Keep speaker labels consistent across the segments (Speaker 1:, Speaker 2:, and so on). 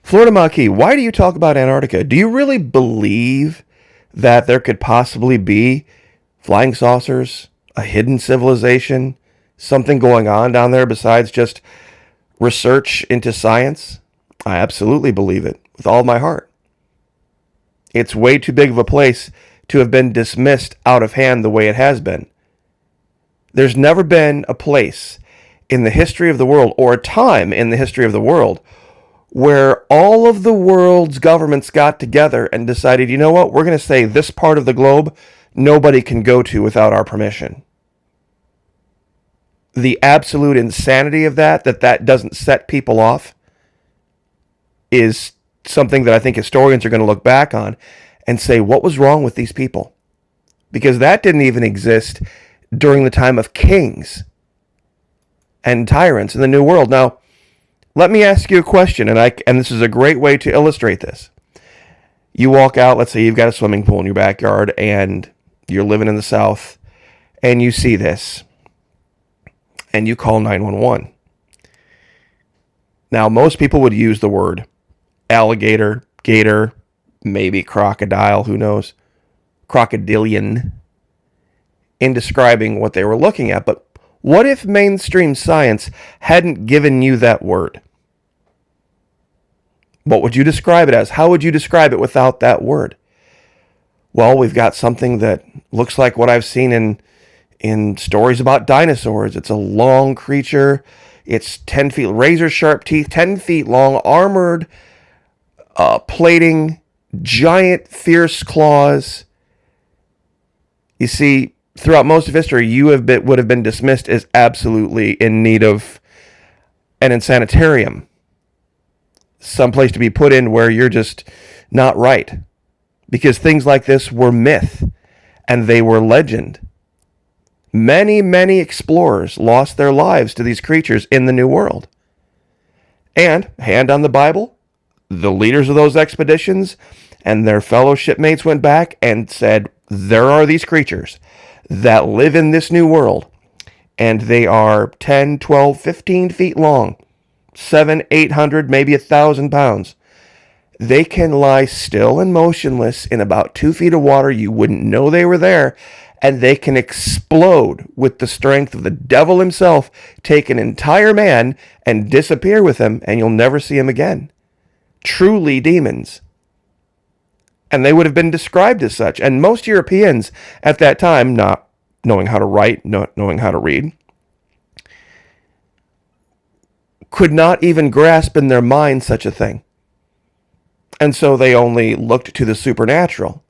Speaker 1: Florida Maquis, why do you talk about Antarctica? Do you really believe that there could possibly be flying saucers, a hidden civilization, something going on down there besides just research into science? I absolutely believe it with all my heart. It's way too big of a place to have been dismissed out of hand the way it has been. There's never been a place in the history of the world, or a time in the history of the world, where all of the world's governments got together and decided, you know what, we're going to say this part of the globe nobody can go to without our permission. The absolute insanity of that doesn't set people off, is something that I think historians are going to look back on and say, what was wrong with these people? Because that didn't even exist during the time of kings and tyrants in the New World. Now, let me ask you a question, and this is a great way to illustrate this. You walk out, let's say you've got a swimming pool in your backyard, and you're living in the South, and you see this, and you call 911. Now, most people would use the word alligator, gator, maybe crocodile, who knows, crocodilian, in describing what they were looking at. But what if mainstream science hadn't given you that word? What would you describe it as? How would you describe it without that word? Well, we've got something that looks like what I've seen in stories about dinosaurs. It's a long creature. It's 10 feet, razor sharp teeth, 10 feet long, armored, plating, giant, fierce claws. You see, throughout most of history, would have been dismissed as absolutely in need of an insanitarium, someplace to be put in where you're just not right, because things like this were myth and they were legend. Many, many explorers lost their lives to these creatures in the New World. And, hand on the Bible, the leaders of those expeditions and their fellow shipmates went back and said, there are these creatures that live in this new world, and they are 10, 12, 15 feet long, 700, 800, maybe 1,000 pounds. They can lie still and motionless in about 2 feet of water. You wouldn't know they were there, and they can explode with the strength of the devil himself, take an entire man and disappear with him, and you'll never see him again. Truly demons. And they would have been described as such. And most Europeans at that time, not knowing how to write, not knowing how to read, could not even grasp in their mind such a thing. And so they only looked to the supernatural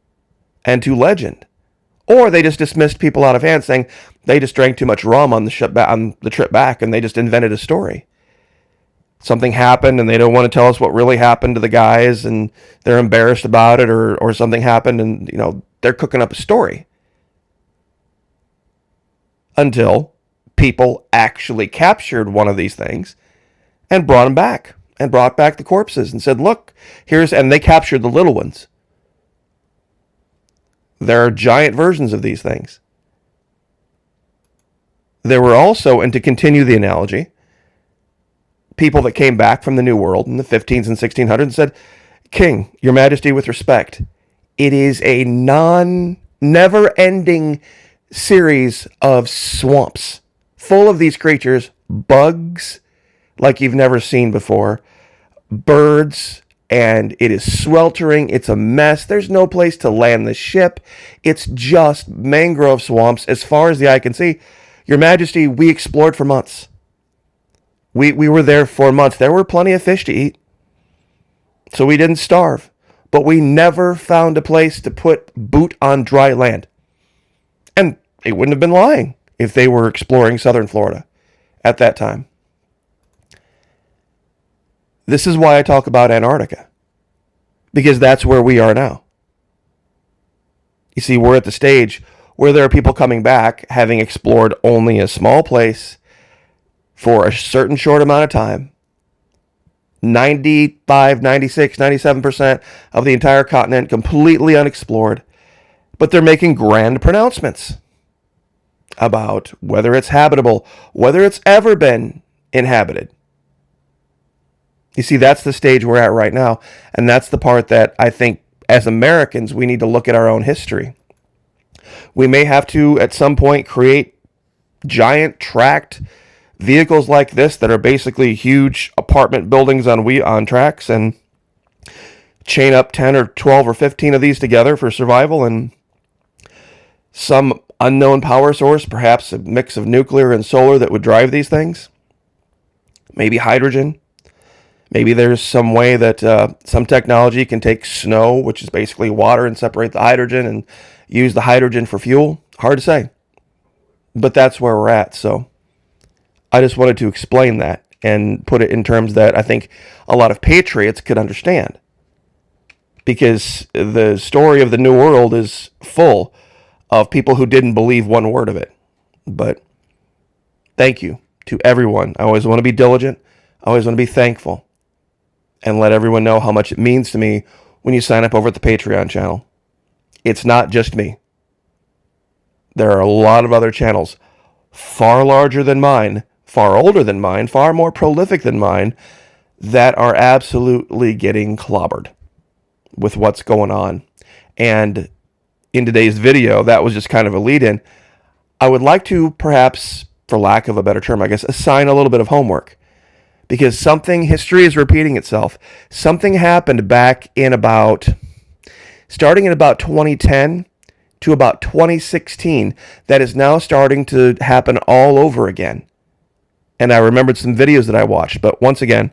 Speaker 1: and to legend. Or they just dismissed people out of hand, saying they just drank too much rum on the trip back, and they just invented a story. Something happened and they don't want to tell us what really happened to the guys, and they're embarrassed about it, or something happened and, they're cooking up a story. Until people actually captured one of these things and brought them back, and brought back the corpses and said, look, and they captured the little ones. There are giant versions of these things. There were also, and to continue the analogy, people that came back from the New World in the 1500s and 1600s and said, King, your majesty, with respect, it is a never-ending series of swamps full of these creatures, bugs like you've never seen before, birds, and it is sweltering. It's a mess. There's no place to land the ship. It's just mangrove swamps as far as the eye can see. Your majesty, we explored for months. We were there for months. There were plenty of fish to eat, so we didn't starve. But we never found a place to put boot on dry land. And they wouldn't have been lying if they were exploring southern Florida at that time. This is why I talk about Antarctica, because that's where we are now. You see, we're at the stage where there are people coming back having explored only a small place for a certain short amount of time. 95, 96, 97% of the entire continent completely unexplored. But they're making grand pronouncements about whether it's habitable, whether it's ever been inhabited. You see, that's the stage we're at right now. And that's the part that I think as Americans, we need to look at our own history. We may have to, at some point, create giant tracked vehicles like this that are basically huge apartment buildings on tracks, and chain up 10 or 12 or 15 of these together for survival, and some unknown power source, perhaps a mix of nuclear and solar, that would drive these things. Maybe hydrogen. Maybe there's some way that some technology can take snow, which is basically water, and separate the hydrogen and use the hydrogen for fuel. Hard to say. But that's where we're at. So I just wanted to explain that and put it in terms that I think a lot of patriots could understand. Because the story of the New World is full of people who didn't believe one word of it. But thank you to everyone. I always want to be diligent. I always want to be thankful. And let everyone know how much it means to me when you sign up over at the Patreon channel. It's not just me. There are a lot of other channels far larger than mine, far older than mine, far more prolific than mine, that are absolutely getting clobbered with what's going on. And in today's video, that was just kind of a lead-in. I would like to perhaps, for lack of a better term, I guess, assign a little bit of homework. Because history is repeating itself. Something happened back in starting in about 2010 to about 2016, that is now starting to happen all over again. And I remembered some videos that I watched. But once again,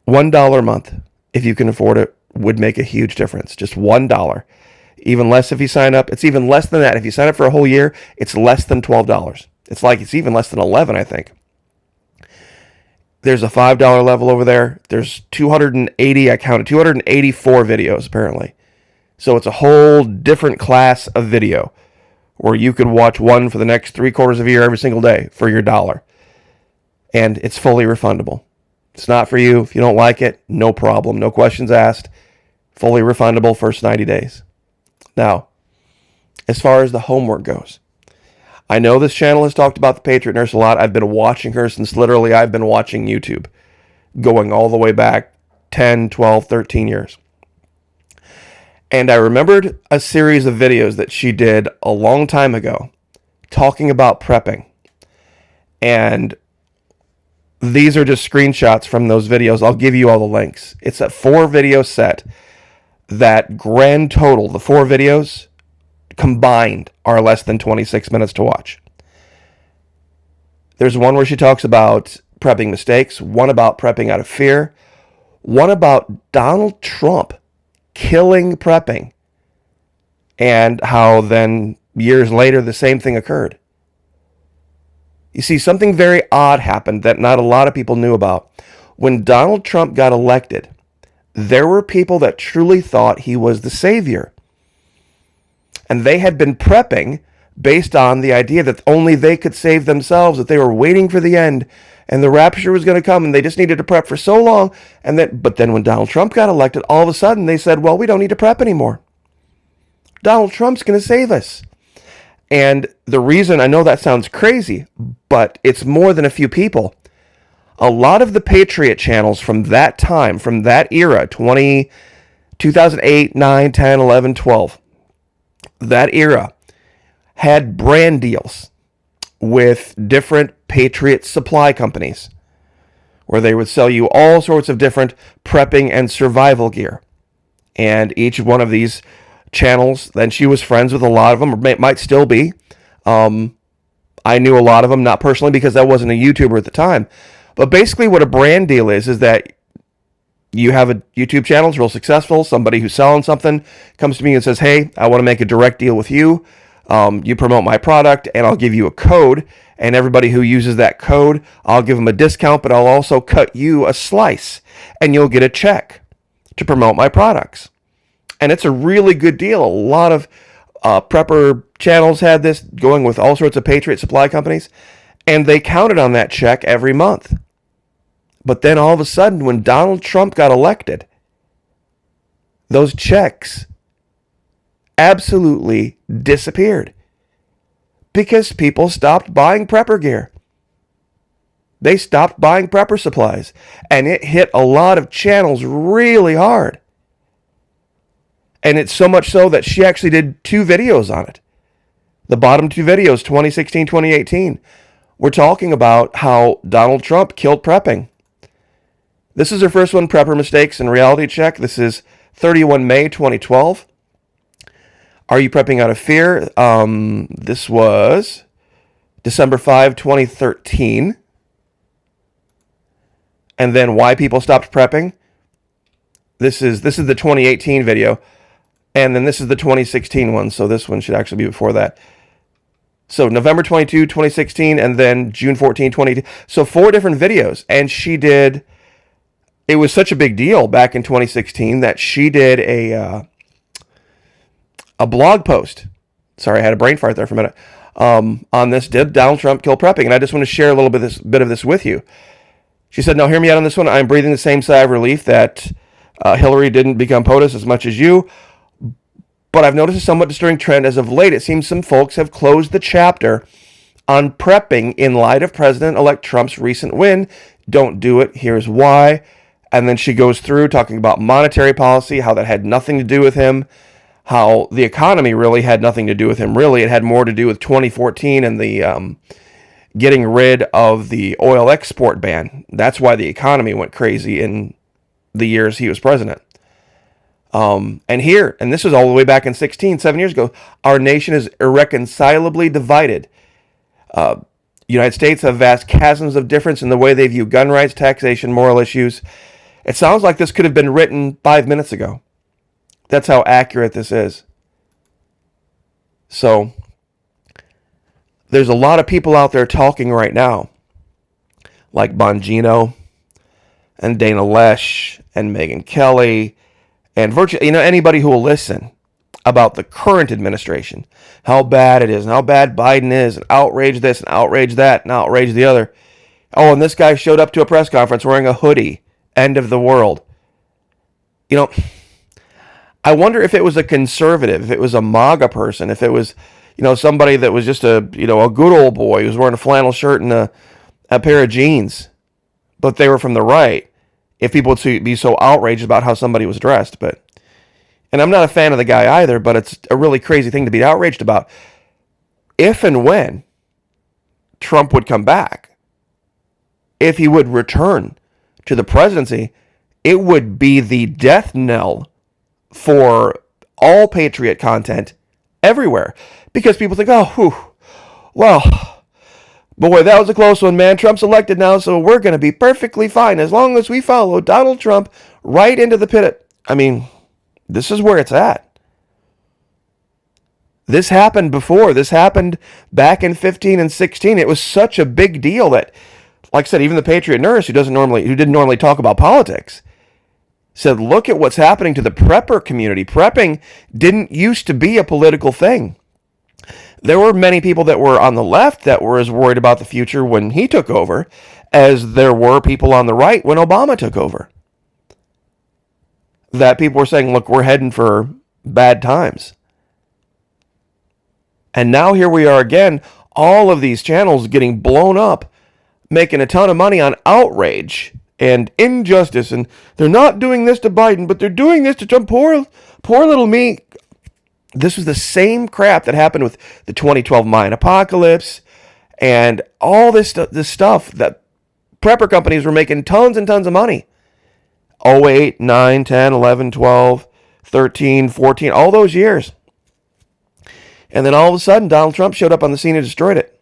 Speaker 1: $1 a month, if you can afford it, would make a huge difference. Just $1. Even less if you sign up. It's even less than that. If you sign up for a whole year, it's less than $12. It's even less than $11, I think. There's a $5 level over there. There's 280, I counted 284 videos apparently. So it's a whole different class of video where you could watch one for the next 3/4 of a year every single day for your $1. And it's fully refundable. It's not for you. If you don't like it, no problem. No questions asked. Fully refundable first 90 days. Now, as far as the homework goes, I know this channel has talked about the Patriot Nurse a lot. I've been watching her since literally I've been watching YouTube, going all the way back 10, 12, 13 years. And I remembered a series of videos that she did a long time ago talking about prepping. And these are just screenshots from those videos. I'll give you all the links. It's a 4-video set that grand total, the 4 videos combined, are less than 26 minutes to watch. There's one where she talks about prepping mistakes, one about prepping out of fear, one about Donald Trump killing prepping, and how then years later the same thing occurred. You see, something very odd happened that not a lot of people knew about. When Donald Trump got elected, there were people that truly thought he was the savior. And they had been prepping based on the idea that only they could save themselves, that they were waiting for the end, and the rapture was going to come, and they just needed to prep for so long. But then when Donald Trump got elected, all of a sudden they said, well, we don't need to prep anymore. Donald Trump's going to save us. And the reason, I know that sounds crazy, but it's more than a few people. A lot of the Patriot channels from that time, from that era, 2008, 9, 10, 11, 12, that era, had brand deals with different Patriot supply companies where they would sell you all sorts of different prepping and survival gear. And each one of these channels, then she was friends with a lot of them, or might still be. I knew a lot of them, not personally because I wasn't a YouTuber at the time. But basically what a brand deal is that you have a YouTube channel, it's real successful, somebody who's selling something comes to me and says, hey, I want to make a direct deal with you. You promote my product and I'll give you a code, and everybody who uses that code, I'll give them a discount, but I'll also cut you a slice and you'll get a check to promote my products. And it's a really good deal. A lot of prepper channels had this, going with all sorts of Patriot supply companies, and they counted on that check every month. But then all of a sudden, when Donald Trump got elected, those checks absolutely disappeared because people stopped buying prepper gear. They stopped buying prepper supplies, and it hit a lot of channels really hard. And it's so much so that she actually did 2 videos on it. The bottom 2 videos, 2016, 2018, we're talking about how Donald Trump killed prepping. This is her first one, Prepper Mistakes and Reality Check. This is 31 May 2012. Are you prepping out of fear? This was December 5, 2013. And then why people stopped prepping. This is the 2018 video. And then this is the 2016 one. So this one should actually be before that. So November 22, 2016, and then June 14, 2018. So 4 different videos. And she did, it was such a big deal back in 2016 that she did a blog post. Sorry, I had a brain fart there for a minute. On this, did Donald Trump kill prepping? And I just want to share a little bit of this with you. She said, now hear me out on this one. I'm breathing the same sigh of relief that Hillary didn't become POTUS as much as you. But I've noticed a somewhat disturbing trend as of late. It seems some folks have closed the chapter on prepping in light of President-elect Trump's recent win. Don't do it. Here's why. And then she goes through talking about monetary policy, how that had nothing to do with him, how the economy really had nothing to do with him. Really, it had more to do with 2014 and the getting rid of the oil export ban. That's why the economy went crazy in the years he was president. And this was all the way back in 7 years ago, our nation is irreconcilably divided. United States have vast chasms of difference in the way they view gun rights, taxation, moral issues. It sounds like this could have been written 5 minutes ago. That's how accurate this is. So, there's a lot of people out there talking right now, like Bongino and Dana Loesch and Megyn Kelly and virtually, anybody who will listen about the current administration, how bad it is and how bad Biden is, and outrage this and outrage that and outrage the other. Oh, and this guy showed up to a press conference wearing a hoodie. End of the world. I wonder if it was a conservative, if it was a MAGA person, if it was, somebody that was just a good old boy who was wearing a flannel shirt and a pair of jeans, but they were from the right. If people would be so outraged about how somebody was dressed, and I'm not a fan of the guy either, but it's a really crazy thing to be outraged about. If and when Trump would come back, if he would return to the presidency, it would be the death knell for all patriot content everywhere. Because people think, well, boy, that was a close one, man. Trump's elected now, so we're going to be perfectly fine as long as we follow Donald Trump right into the pit. This is where it's at. This happened before. This happened back in 15 and 16. It was such a big deal that, like I said, even the Patriot nurse who didn't normally talk about politics said, look at what's happening to the prepper community. Prepping didn't used to be a political thing. There were many people that were on the left that were as worried about the future when he took over as there were people on the right when Obama took over. That people were saying, look, we're heading for bad times. And now here we are again, all of these channels getting blown up, making a ton of money on outrage and injustice. And they're not doing this to Biden, but they're doing this to Trump. Poor little me. This was the same crap that happened with the 2012 Mayan apocalypse and all this stuff that prepper companies were making tons and tons of money. 08, 9, 10, 11, 12, 13, 14, all those years. And then all of a sudden, Donald Trump showed up on the scene and destroyed it.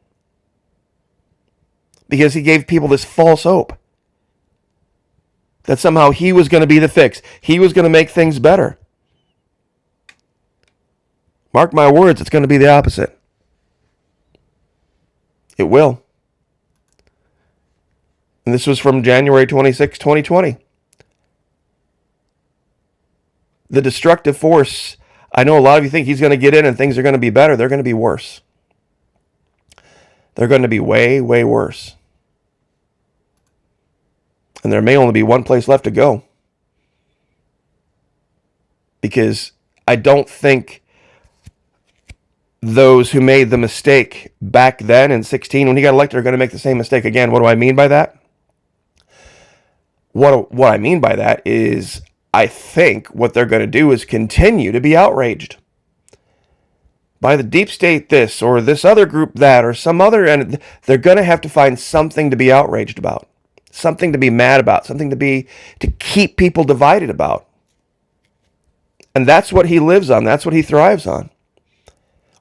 Speaker 1: Because he gave people this false hope that somehow he was going to be the fix. He was going to make things better. Mark my words, it's going to be the opposite. It will. And this was from January 26, 2020. The destructive force, I know a lot of you think he's going to get in and things are going to be better. They're going to be worse. They're going to be way, way worse. And there may only be one place left to go. Because I don't think those who made the mistake back then in 16 when he got elected are going to make the same mistake again. What do I mean by that? What I mean by that is I think what they're going to do is continue to be outraged by the deep state this or this other group that or some other, and they're going to have to find something to be outraged about, something to be mad about, something to keep people divided about. And that's what he lives on. That's what he thrives on.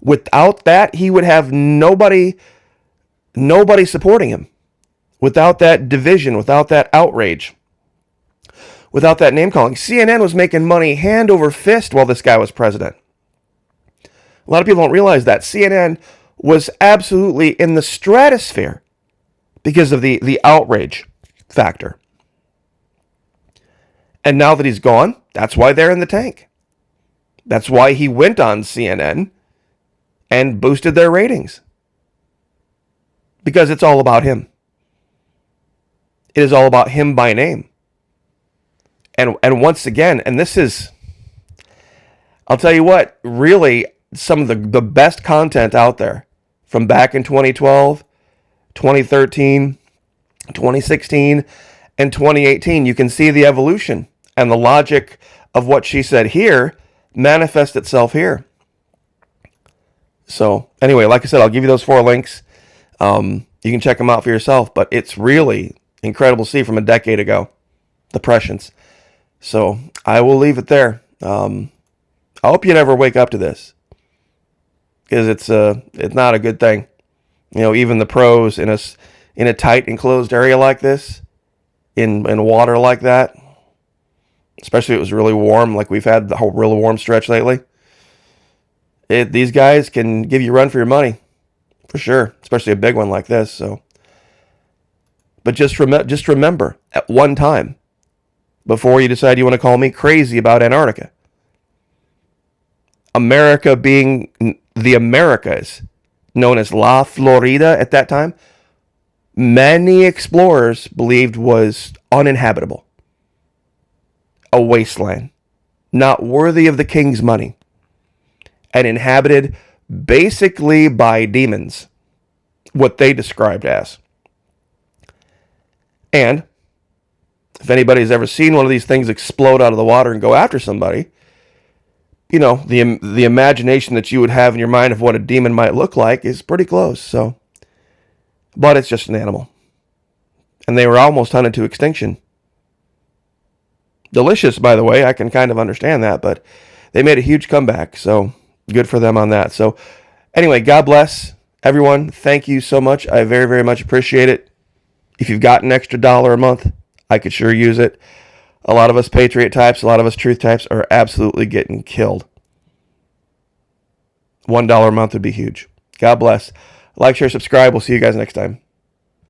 Speaker 1: Without that, he would have nobody supporting him. Without that division, without that outrage, without that name calling. CNN was making money hand over fist while this guy was president. A lot of people don't realize that. CNN was absolutely in the stratosphere because of the outrage factor. And now that he's gone, that's why they're in the tank. That's why he went on CNN and boosted their ratings. Because it's all about him. It is all about him by name. And once again, and this is, I'll tell you what, really some of the best content out there from back in 2012, 2013, 2016, and 2018. You can see the evolution and the logic of what she said here manifest itself here. So anyway, like I said, I'll give you those 4 links. You can check them out for yourself, but it's really incredible to see from a decade ago, the prescience. So I will leave it there. I hope you never wake up to this, because it's not a good thing. You know, even the pros in a tight enclosed area like this, in water like that, especially if it was really warm, like we've had the whole really warm stretch lately. These guys can give you a run for your money, for sure, especially a big one like this. So, but just remember, at one time, before you decide you want to call me crazy about Antarctica, America being the Americas, known as La Florida at that time, many explorers believed was uninhabitable. A wasteland, not worthy of the king's money, and inhabited basically by demons, what they described as. And if anybody's ever seen one of these things explode out of the water and go after somebody, you know, the imagination that you would have in your mind of what a demon might look like is pretty close. So, but it's just an animal. And they were almost hunted to extinction. Delicious, by the way. I can kind of understand that, but they made a huge comeback. So good for them on that. So anyway, God bless everyone. Thank you so much. I very, very much appreciate it. If you've got an extra $1 a month, I could sure use it. A lot of us Patriot types, a lot of us Truth types are absolutely getting killed. $1 a month would be huge. God bless. Like, share, subscribe. We'll see you guys next time.